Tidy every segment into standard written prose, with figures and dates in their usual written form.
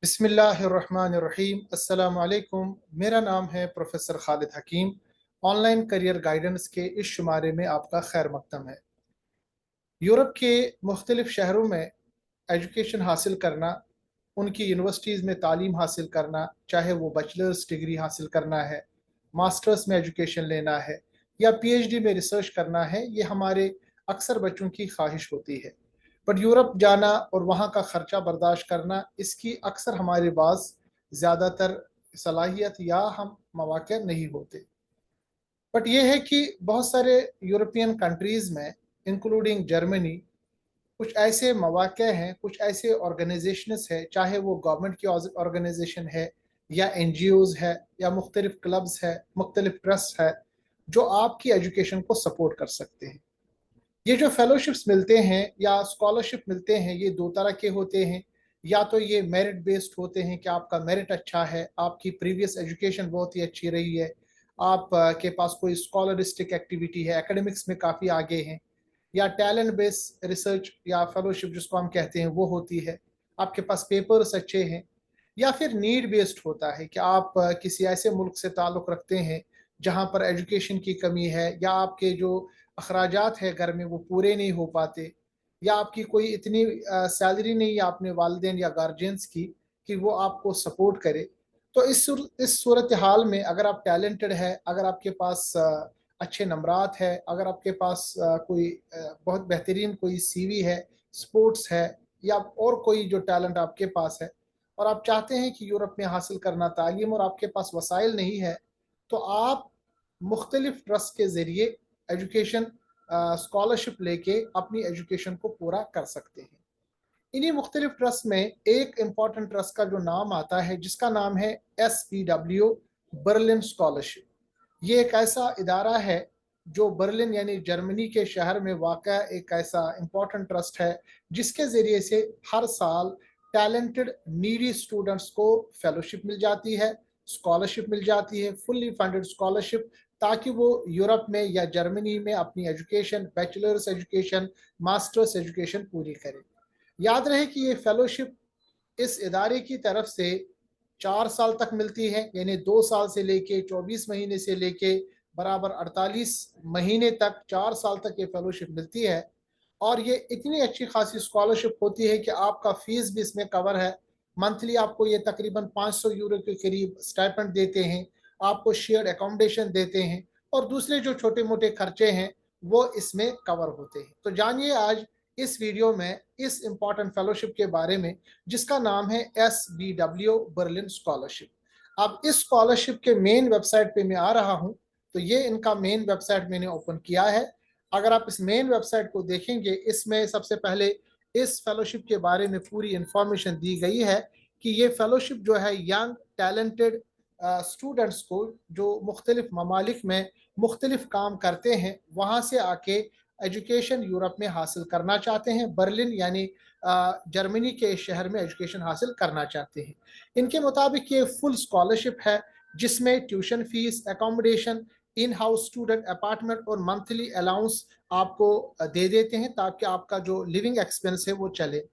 बिस्मिल्लाहिर्रहमानिर्रहीम। अस्सलामु अलैकुम। मेरा नाम है प्रोफेसर खालिद हकीम। ऑनलाइन करियर गाइडेंस के इस शुमारे में आपका खैर मकदम है। यूरोप के मुख्तलिफ शहरों में एजुकेशन हासिल करना, उनकी यूनिवर्सिटीज़ में तालीम हासिल करना, चाहे वो बैचलर्स डिग्री हासिल करना है, मास्टर्स में एजुकेशन लेना है या पीएचडी में रिसर्च करना है, ये हमारे अक्सर बच्चों की ख्वाहिश होती है। बट यूरोप जाना और वहाँ का ख़र्चा बर्दाश्त करना, इसकी अक्सर हमारे पास ज़्यादातर सलाहियत या हम मौक़े नहीं होते। बट ये है कि बहुत सारे यूरोपियन कंट्रीज़ में, इंक्लूडिंग जर्मनी, कुछ ऐसे मौक़े हैं, कुछ ऐसे ऑर्गेनाइजेशंस है, चाहे वो गवर्नमेंट की ऑर्गेनाइजेशन है या एनजीओज़ है या मुख्तलिफ क्लब्स है, मुख्तलिफ ट्रस्ट है, जो आपकी एजुकेशन को सपोर्ट कर सकते हैं। ये जो फेलोशिप्स मिलते हैं या स्कॉलरशिप मिलते हैं, ये दो तरह के होते हैं। या तो ये मेरिट बेस्ड होते हैं कि आपका मेरिट अच्छा है, आपकी प्रीवियस एजुकेशन बहुत ही अच्छी रही है, आप के पास कोई स्कॉलरिस्टिक एक्टिविटी है, एकेडमिक्स में काफ़ी आगे हैं, या टैलेंट बेस्ड रिसर्च या फेलोशिप जिसको हम कहते हैं वो होती है, आपके पास पेपर्स अच्छे हैं। या फिर नीड बेस्ड होता है कि आप किसी ऐसे मुल्क से ताल्लुक़ रखते हैं जहाँ पर एजुकेशन की कमी है, या आपके जो अखराजात है घर में वो पूरे नहीं हो पाते, या आपकी कोई इतनी सैलरी नहीं है अपने वालिदैन या गार्जियंस की कि वो आपको सपोर्ट करे। तो इस सूरत हाल में अगर आप टैलेंटेड है, अगर आपके पास अच्छे नंबरात है, अगर आपके पास कोई बहुत बेहतरीन कोई सीवी है, स्पोर्ट्स है, या और कोई जो टैलेंट आपके पास है, और आप चाहते हैं कि यूरोप में हासिल करना तालीम और आपके पास वसाइल नहीं है, तो आप मुख्तलिफ ट्रस्ट के ज़रिए एजुकेशन स्कॉलरशिप लेके अपनी एजुकेशन को पूरा कर सकते हैं। इन्हीं मुख्तलिफ ट्रस्ट में एक इम्पॉर्टेंट ट्रस्ट का जो नाम आता है, जिसका नाम है SBW, बर्लिन स्कॉलरशिप। ये एक ऐसा इदारा है जो बर्लिन यानी जर्मनी के शहर में वाक़ एक ऐसा इम्पॉर्टेंट ट्रस्ट है, जिसके ज़रिए से हर साल टैलेंटेड नीडी स्टूडेंट्स को फेलोशिप मिल जाती है, स्कॉलरशिप मिल जाती है, फुल्ली फंडेड स्कॉलरशिप, ताकि वो यूरोप में या जर्मनी में अपनी education, bachelors education, masters education पूरी करें। याद रहे कि ये फेलोशिप इस इदारे की तरफ से 4 साल तक मिलती है, यानी 2 साल से लेके 24 महीने से लेके बराबर 48 महीने तक, 4 साल तक ये फेलोशिप मिलती है। और ये इतनी अच्छी खासी स्कॉलरशिप होती है कि आपका फीस भी इसमें कवर है। मंथली आपको ये तकरीबन 500 यूरो के करीब स्टाइपेंड देते हैं, आपको शेयर्ड एकोमोडेशन देते हैं, और दूसरे जो छोटे मोटे खर्चे हैं वो इसमें कवर होते हैं। तो जानिए आज इस वीडियो में इस इम्पॉर्टेंट फेलोशिप के बारे में, जिसका नाम है SBW बर्लिन स्कॉलरशिप। अब इस स्कॉलरशिप के मेन वेबसाइट पे मैं आ रहा हूँ। तो ये इनका मेन वेबसाइट मैंने ओपन किया है। अगर आप इस मेन वेबसाइट को देखेंगे, इसमें सबसे पहले इस फेलोशिप के बारे में पूरी इंफॉर्मेशन दी गई है कि ये फेलोशिप जो है यंग टैलेंटेड स्टूडेंट्स को जो मुख्तलिफ ममालिक में मुख्तलिफ काम करते हैं, वहाँ से आके एजुकेशन यूरोप में हासिल करना चाहते हैं, बर्लिन यानी जर्मनी के शहर में एजुकेशन हासिल करना चाहते हैं। इनके मुताबिक ये फुल स्कॉलरशिप है, जिसमें tuition fees, accommodation, in house student apartment और मंथली अलाउंस आपको दे देते हैं, ताकि आपका जो लिविंग एक्सपेंस है वो चले।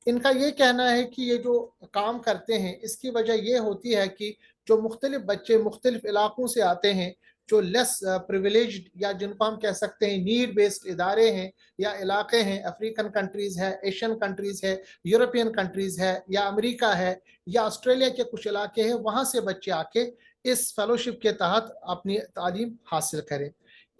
इनका ये कहना है कि ये जो काम करते हैं, इसकी वजह ये होती है कि जो मुख्तलिफ बच्चे मुख्तलिफ इलाकों से आते हैं, जो लेस प्रिविलेज्ड या जिनको हम कह सकते हैं नीड बेस्ड इदारे हैं या इलाके हैं, अफ्रीकन कंट्रीज़ है, एशियन कंट्रीज़ है, यूरोपियन कंट्रीज़ है, या अमेरिका है, या ऑस्ट्रेलिया के कुछ इलाके हैं, वहाँ से बच्चे आके इस फेलोशिप के तहत अपनी तालीम हासिल करें।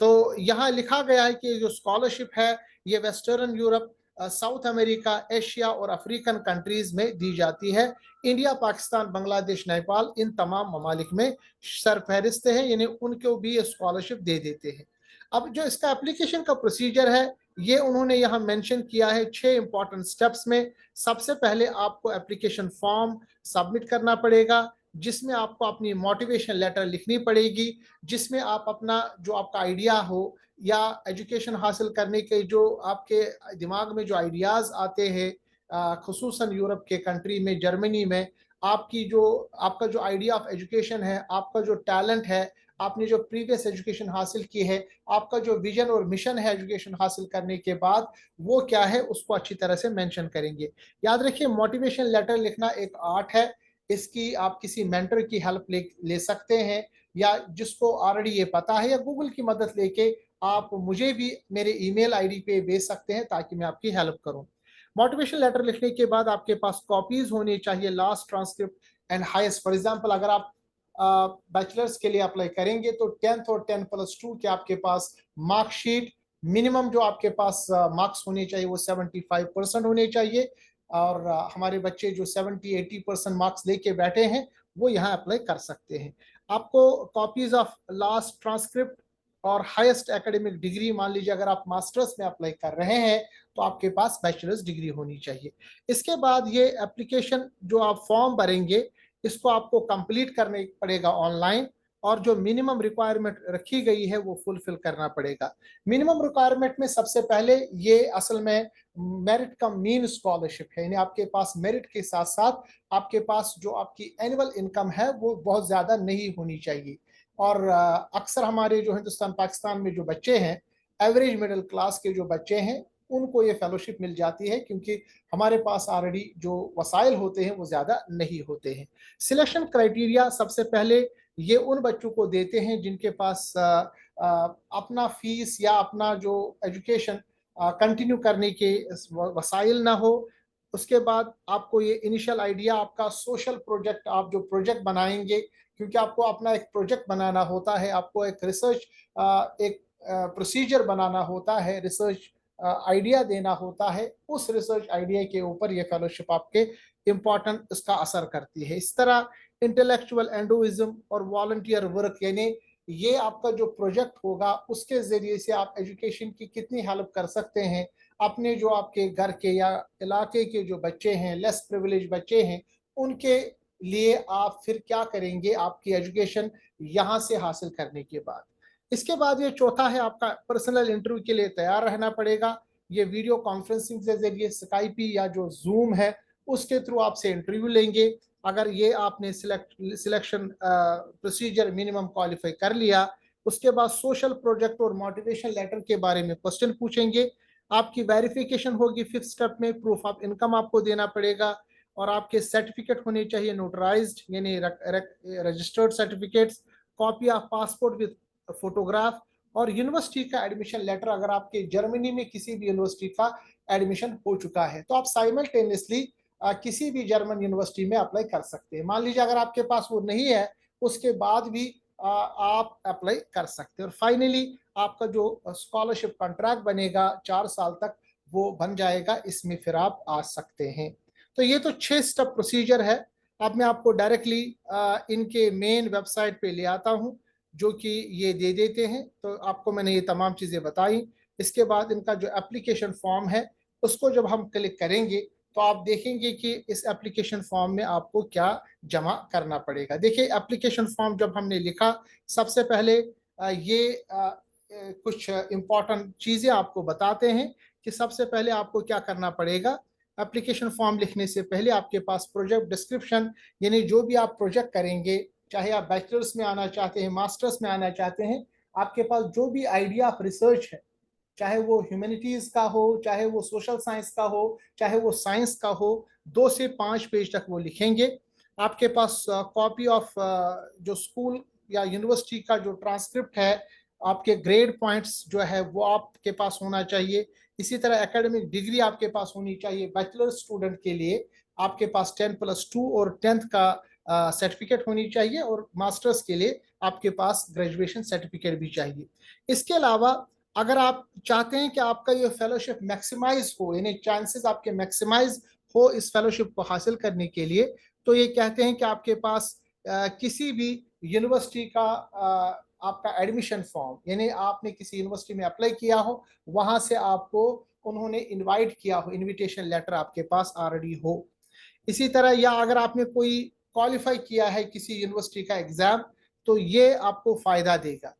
तो यहाँ लिखा गया है कि जो स्कॉलरशिप है, ये western Europe, south America, Asia और अफ्रीकन कंट्रीज़ में दी जाती है। इंडिया, पाकिस्तान, बांग्लादेश, नेपाल, इन तमाम ममालिक में सरफहरिस्त है, यानी उनको भी ये स्कॉलरशिप दे देते हैं। अब जो इसका एप्लीकेशन का प्रोसीजर है, ये उन्होंने यहाँ मेंशन किया है 6 इंपॉर्टेंट स्टेप्स में। सबसे पहले आपको एप्लीकेशन फॉर्म सबमिट करना पड़ेगा, जिसमें आपको अपनी मोटिवेशन लेटर लिखनी पड़ेगी, जिसमें आप अपना जो आपका आइडिया हो या एजुकेशन हासिल करने के जो आपके दिमाग में जो आइडियाज़ आते हैं, खुसूसन यूरोप के कंट्री में, जर्मनी में, आपका जो आइडिया ऑफ एजुकेशन है, आपका जो टैलेंट है, आपने जो प्रीवियस एजुकेशन हासिल की है, आपका जो विजन और मिशन है एजुकेशन हासिल करने के बाद, वो क्या है उसको अच्छी तरह से मेंशन करेंगे। याद रखिए, मोटिवेशन लेटर लिखना एक आर्ट है। इसकी आप किसी मेंटर की हेल्प ले सकते हैं, या जिसको ऑलरेडी ये पता है, या गूगल की मदद लेके आप मुझे भी मेरे ईमेल आईडी पे भेज सकते हैं ताकि मैं आपकी हेल्प करूं। मोटिवेशन लेटर लिखने के बाद आपके पास कॉपीज होनी चाहिए, last transcript and highest. For example, अगर आप बैचलर्स के लिए अप्लाई करेंगे तो 10th और 10+2 के आपके पास मार्कशीट, मिनिमम जो आपके पास मार्क्स होने चाहिए वो 75% होने चाहिए। और हमारे बच्चे जो 70-80% मार्क्स लेके बैठे हैं वो यहाँ अप्लाई कर सकते हैं। आपको कॉपीज ऑफ लास्ट ट्रांसक्रिप्ट और हाईएस्ट एकेडमिक डिग्री, मान लीजिए अगर आप मास्टर्स में अप्लाई कर रहे हैं तो आपके पास बैचलर्स डिग्री होनी चाहिए। इसके बाद ये एप्लीकेशन जो आप फॉर्म भरेंगे, इसको आपको कंप्लीट करने पड़ेगा ऑनलाइन, और जो मिनिमम रिक्वायरमेंट रखी गई है वो फुलफिल करना पड़ेगा। मिनिमम रिक्वायरमेंट में सबसे पहले ये असल में मेरिट कम मीन स्कॉलरशिप है, यानी आपके पास मेरिट के साथ साथ आपके पास जो आपकी एनुअल इनकम है वो बहुत ज्यादा नहीं होनी चाहिए। और अक्सर हमारे जो हिंदुस्तान पाकिस्तान में जो बच्चे हैं, एवरेज मिडिल क्लास के जो बच्चे हैं, उनको ये फेलोशिप मिल जाती है क्योंकि हमारे पास ऑलरेडी जो वसाइल होते हैं वो ज़्यादा नहीं होते हैं। सिलेक्शन क्राइटेरिया सबसे पहले ये उन बच्चों को देते हैं जिनके पास अपना फीस या अपना जो एजुकेशन कंटिन्यू करने के वसाइल ना हो। उसके बाद आपको ये इनिशियल आइडिया, आपका सोशल प्रोजेक्ट, आप जो प्रोजेक्ट बनाएंगे, क्योंकि आपको अपना एक प्रोजेक्ट बनाना होता है, आपको एक रिसर्च एक प्रोसीजर बनाना होता है, रिसर्च आइडिया देना होता है, उस रिसर्च आइडिया के ऊपर ये फेलोशिप आपके इम्पोर्टेंट इसका असर करती है। इस तरह इंटेलेक्चुअल एंडोइज्म और वॉलंटियर वर्क, यानी ये आपका जो प्रोजेक्ट होगा उसके जरिए से आप एजुकेशन की कितनी हेल्प कर सकते हैं। अपने जो आपके घर के या इलाके के जो बच्चे हैं, लेस प्रिविलेज बच्चे हैं, उनके लिए आप फिर क्या करेंगे आपकी एजुकेशन यहाँ से हासिल करने के बाद। इसके बाद ये चौथा है, आपका पर्सनल इंटरव्यू के लिए तैयार रहना पड़ेगा। ये वीडियो कॉन्फ्रेंसिंग के जरिए स्काइपी या जो जूम है उसके थ्रू आपसे इंटरव्यू लेंगे। अगर ये आपने सिलेक्शन प्रोसीजर मिनिमम क्वालिफाई कर लिया, उसके बाद सोशल प्रोजेक्ट और मोटिवेशन लेटर के बारे में क्वेश्चन पूछेंगे। आपकी वेरिफिकेशन होगी, फिफ्थ स्टेप में प्रूफ ऑफ इनकम आपको देना पड़ेगा, और आपके सर्टिफिकेट होने चाहिए नोटराइज्ड, यानी registered certificates, copy of passport with photograph, और यूनिवर्सिटी का एडमिशन लेटर अगर आपके जर्मनी में किसी भी यूनिवर्सिटी का एडमिशन हो चुका है तो आप साइमल्टेनियसली किसी भी जर्मन यूनिवर्सिटी में अप्लाई कर सकते हैं। मान लीजिए अगर आपके पास वो नहीं है, उसके बाद भी आप अप्लाई कर सकते हैं। और फाइनली आपका जो स्कॉलरशिप कॉन्ट्रैक्ट बनेगा 4 साल तक, वो बन जाएगा, इसमें फिर आप आ सकते हैं। तो ये तो 6 स्टेप प्रोसीजर है। अब मैं आपको डायरेक्टली इनके मेन वेबसाइट पे ले आता हूँ, जो कि ये दे देते हैं। तो आपको मैंने ये तमाम चीज़ें बताई। इसके बाद इनका जो एप्लीकेशन फॉर्म है उसको जब हम क्लिक करेंगे तो आप देखेंगे कि इस एप्लीकेशन फॉर्म में आपको क्या जमा करना पड़ेगा। देखिए, एप्लीकेशन फॉर्म जब हमने लिखा, सबसे पहले ये कुछ इम्पोर्टेंट चीज़ें आपको बताते हैं कि सबसे पहले आपको क्या करना पड़ेगा। एप्लीकेशन फॉर्म लिखने से पहले आपके पास प्रोजेक्ट डिस्क्रिप्शन, यानी जो भी आप प्रोजेक्ट करेंगे, चाहे आप बैचलर्स में आना चाहते हैं, मास्टर्स में आना चाहते हैं, आपके पास जो भी आइडिया ऑफ रिसर्च है, चाहे वो ह्यूमैनिटीज का हो, चाहे वो सोशल साइंस का हो, चाहे वो साइंस का हो, 2 से 5 पेज तक वो लिखेंगे। आपके पास कॉपी ऑफ जो स्कूल या यूनिवर्सिटी का जो ट्रांसक्रिप्ट है, आपके ग्रेड पॉइंट्स जो है वो आपके पास होना चाहिए। इसी तरह एकेडमिक डिग्री आपके पास होनी चाहिए। बैचलर स्टूडेंट के लिए आपके पास 10+2 और 10th का सर्टिफिकेट होनी चाहिए, और मास्टर्स के लिए आपके पास ग्रेजुएशन सर्टिफिकेट भी चाहिए। इसके अलावा अगर आप चाहते हैं कि आपका ये फेलोशिप मैक्सिमाइज हो, यानी चांसेस आपके मैक्सिमाइज हो इस फेलोशिप को हासिल करने के लिए, तो ये कहते हैं कि आपके पास किसी भी यूनिवर्सिटी का आपका एडमिशन फॉर्म, यानी आपने किसी यूनिवर्सिटी में अप्लाई किया हो, वहां से आपको उन्होंने इनवाइट किया हो, इनविटेशन लेटर आपके पास ऑलरेडी हो। इसी तरह, या अगर आपने कोई क्वालिफाई किया है किसी यूनिवर्सिटी का एग्जाम, तो ये आपको फायदा देगा।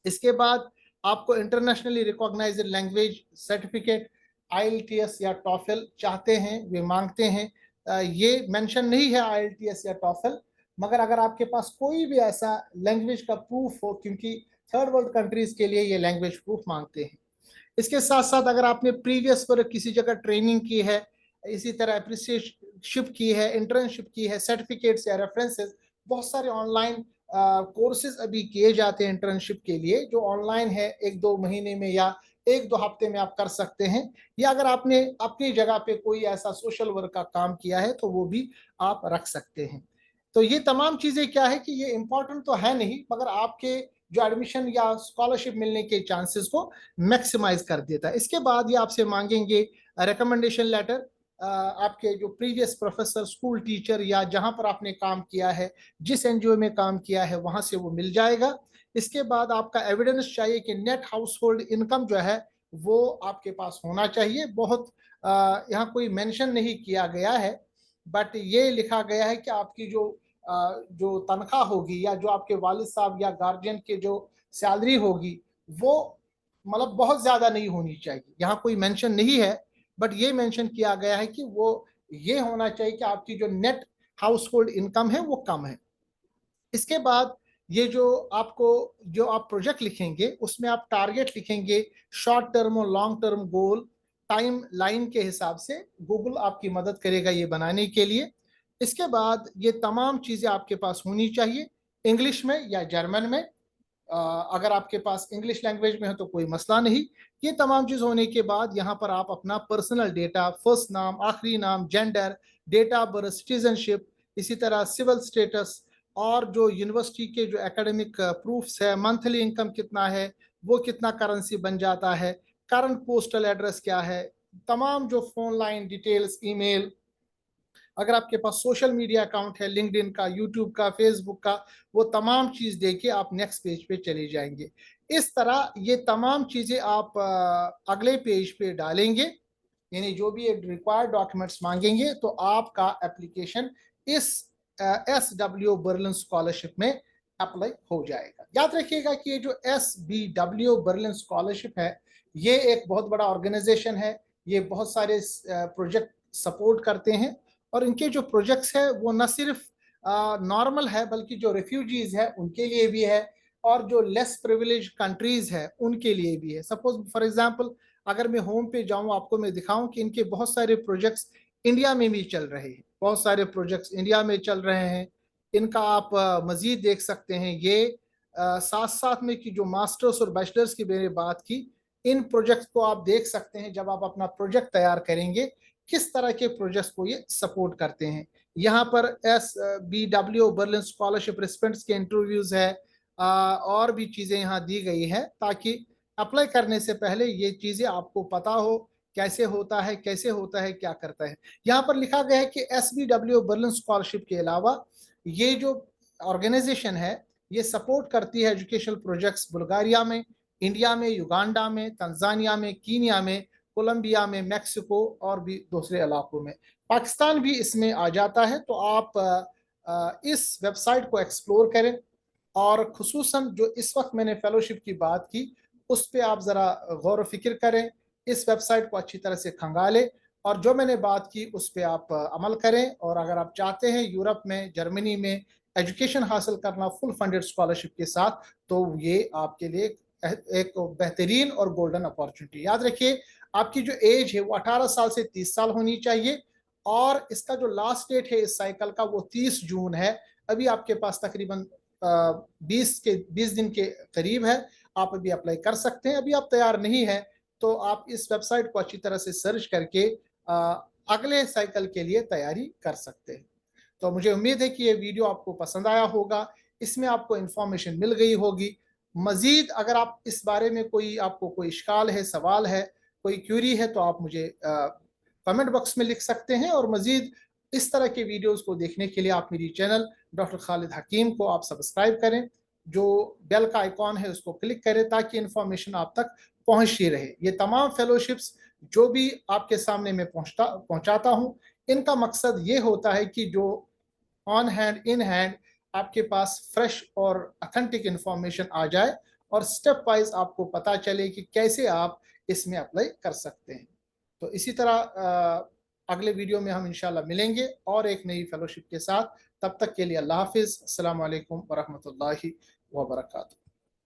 इसके बाद आपको internationally recognised language certificate, IELTS या टॉफल चाहते हैं, वे मांगते हैं। ये मेंशन नहीं है आईएलटीएस या टॉफल, मगर अगर आपके पास कोई भी ऐसा लैंग्वेज का प्रूफ हो, क्योंकि थर्ड वर्ल्ड कंट्रीज के लिए ये लैंग्वेज प्रूफ मांगते हैं। इसके साथ साथ अगर आपने प्रीवियस पर किसी जगह ट्रेनिंग की है, इसी तरह अप्रिसिएटशिप की है, इंटर्नशिप की है, सर्टिफिकेट्स या रेफरेंसेस, बहुत सारे ऑनलाइन कोर्सेज अभी किए जाते हैं इंटर्नशिप के लिए, जो ऑनलाइन है, 1-2 महीने में या 1-2 हफ्ते में आप कर सकते हैं। या अगर आपने अपनी जगह पे कोई ऐसा सोशल वर्क का काम किया है तो वो भी आप रख सकते हैं। तो ये तमाम चीज़ें क्या है कि ये इम्पॉर्टेंट तो है नहीं, मगर आपके जो एडमिशन या स्कॉलरशिप मिलने के चांसेस को मैक्सिमाइज कर देता है। इसके बाद ये आपसे मांगेंगे रिकमेंडेशन लेटर, आपके जो प्रीवियस प्रोफेसर, स्कूल टीचर या जहां पर आपने काम किया है, जिस एनजीओ में काम किया है, वहां से वो मिल जाएगा। इसके बाद आपका एविडेंस चाहिए कि नेट हाउस होल्ड इनकम जो है वो आपके पास होना चाहिए। बहुत यहाँ कोई मेंशन नहीं किया गया है, बट ये लिखा गया है कि आपकी जो तनख्वाह होगी या जो आपके वालिद साहब या गार्जियन के जो सैलरी होगी वो मतलब बहुत ज्यादा नहीं होनी चाहिए। यहाँ कोई मेंशन नहीं है, बट ये मेंशन किया गया है कि वो ये होना चाहिए कि आपकी जो नेट हाउस होल्ड इनकम है वो कम है। इसके बाद ये जो आप प्रोजेक्ट लिखेंगे उसमें आप टारगेट लिखेंगे, शॉर्ट टर्म और long term goal, time line के हिसाब से गूगल आपकी मदद करेगा ये बनाने के लिए। इसके बाद ये तमाम चीज़ें आपके पास होनी चाहिए, इंग्लिश में या जर्मन में। अगर आपके पास इंग्लिश लैंग्वेज में है तो कोई मसला नहीं। ये तमाम चीज़ होने के बाद यहाँ पर आप अपना पर्सनल डेटा, फर्स्ट नाम, आखिरी नाम, gender, date of birth, citizenship, इसी तरह सिविल स्टेटस, और जो यूनिवर्सिटी के जो एकेडमिक प्रूफ्स है, मंथली इनकम कितना है, वो कितना करेंसी बन जाता है, करंट पोस्टल एड्रेस क्या है, तमाम जो फोन लाइन डिटेल्स, ईमेल, अगर आपके पास सोशल मीडिया अकाउंट है, लिंक्डइन का, यूट्यूब का, फेसबुक का, वो तमाम चीज देके आप नेक्स्ट पेज पे चले जाएंगे। इस तरह ये तमाम चीजें आप अगले पेज पे डालेंगे, यानी जो भी रिक्वायर्ड डॉक्यूमेंट्स मांगेंगे तो आपका एप्लीकेशन इस SW बर्लिन स्कॉलरशिप में अप्लाई हो जाएगा। याद रखिएगा कि ये जो SBW बर्लिन स्कॉलरशिप है ये एक बहुत बड़ा ऑर्गेनाइजेशन है। ये बहुत सारे प्रोजेक्ट सपोर्ट करते हैं, और इनके जो प्रोजेक्ट्स है वो न सिर्फ नॉर्मल है बल्कि जो रेफ्यूजीज है उनके लिए भी है, और जो लेस प्रिविलेज कंट्रीज है उनके लिए भी है। सपोज फॉर एग्जांपल अगर मैं होम पे जाऊं, आपको मैं दिखाऊं कि इनके बहुत सारे प्रोजेक्ट्स इंडिया में भी चल रहे हैं, बहुत सारे प्रोजेक्ट्स इंडिया में चल रहे हैं। इनका आप मजीद देख सकते हैं। ये साथ साथ में कि जो मास्टर्स और बैचलर्स की मैंने बात की, इन प्रोजेक्ट्स को आप देख सकते हैं जब आप अपना प्रोजेक्ट तैयार करेंगे, किस तरह के प्रोजेक्ट्स को ये सपोर्ट करते हैं। यहाँ पर SBW बर्लिन स्कॉलरशिप रेस्पोंडेंट्स के इंटरव्यूज है, और भी चीज़ें यहाँ दी गई है ताकि अप्लाई करने से पहले ये चीज़ें आपको पता हो, कैसे होता है, कैसे होता है, क्या करता है। यहाँ पर लिखा गया है कि SBW बर्लिन स्कॉलरशिप के अलावा ये जो ऑर्गेनाइजेशन है ये सपोर्ट करती है एजुकेशनल प्रोजेक्ट्स बुल्गारिया में, इंडिया में, युगांडा में, तंजानिया में, कीनिया में, कोलंबिया में, मेक्सिको और भी दूसरे इलाकों में। पाकिस्तान भी इसमें आ जाता है। तो आप इस वेबसाइट को एक्सप्लोर करें, और खुसूसन जो इस वक्त मैंने फेलोशिप की बात की उस पर आप ज़रा गौर व फिक्र करें, इस वेबसाइट को अच्छी तरह से खंगालें, और जो मैंने बात की उस पर आप अमल करें। और अगर आप चाहते हैं यूरोप में, जर्मनी में एजुकेशन हासिल करना फुल फंडेड स्कॉलरशिप के साथ, तो ये आपके लिए एक बेहतरीन और गोल्डन अपॉर्चुनिटी। याद रखिए आपकी जो एज है वो 18 साल से 30 साल होनी चाहिए, और इसका जो लास्ट डेट है इस साइकिल का वो 30 जून है। अभी आपके पास तकरीबन 20 दिन के करीब है, आप अभी अप्लाई कर सकते हैं। अभी आप तैयार नहीं है तो आप इस वेबसाइट को अच्छी तरह से सर्च करके अगले साइकिल के लिए तैयारी कर सकते हैं। तो मुझे उम्मीद है कि ये वीडियो आपको पसंद आया होगा, इसमें आपको इंफॉर्मेशन मिल गई होगी। मजीद अगर आप इस बारे में आपको कोई इश्काल है, सवाल है, कोई क्यूरी है, तो आप मुझे कमेंट बॉक्स में लिख सकते हैं। और मजीद इस तरह के वीडियोस को देखने के लिए आप मेरी चैनल डॉक्टर खालिद हकीम को आप सब्सक्राइब करें, जो बेल का आइकॉन है उसको क्लिक करें ताकि इंफॉर्मेशन आप तक पहुंचती रहे। ये तमाम फेलोशिप्स जो भी आपके सामने मैं पहुंचाता हूं, इनका मकसद ये होता है कि जो ऑन हैंड इन हैंड आपके पास फ्रेश और अथेंटिक इंफॉर्मेशन आ जाए, और स्टेप वाइज आपको पता चले कि कैसे आप इसमें अप्लाई कर सकते हैं। तो इसी तरह अगले वीडियो में हम इंशाल्लाह मिलेंगे और एक नई फेलोशिप के साथ। तब तक के लिए अल्लाह हाफिज़। अस्सलामु अलैकुम वरहमतुल्लाहि वबरकातुहू।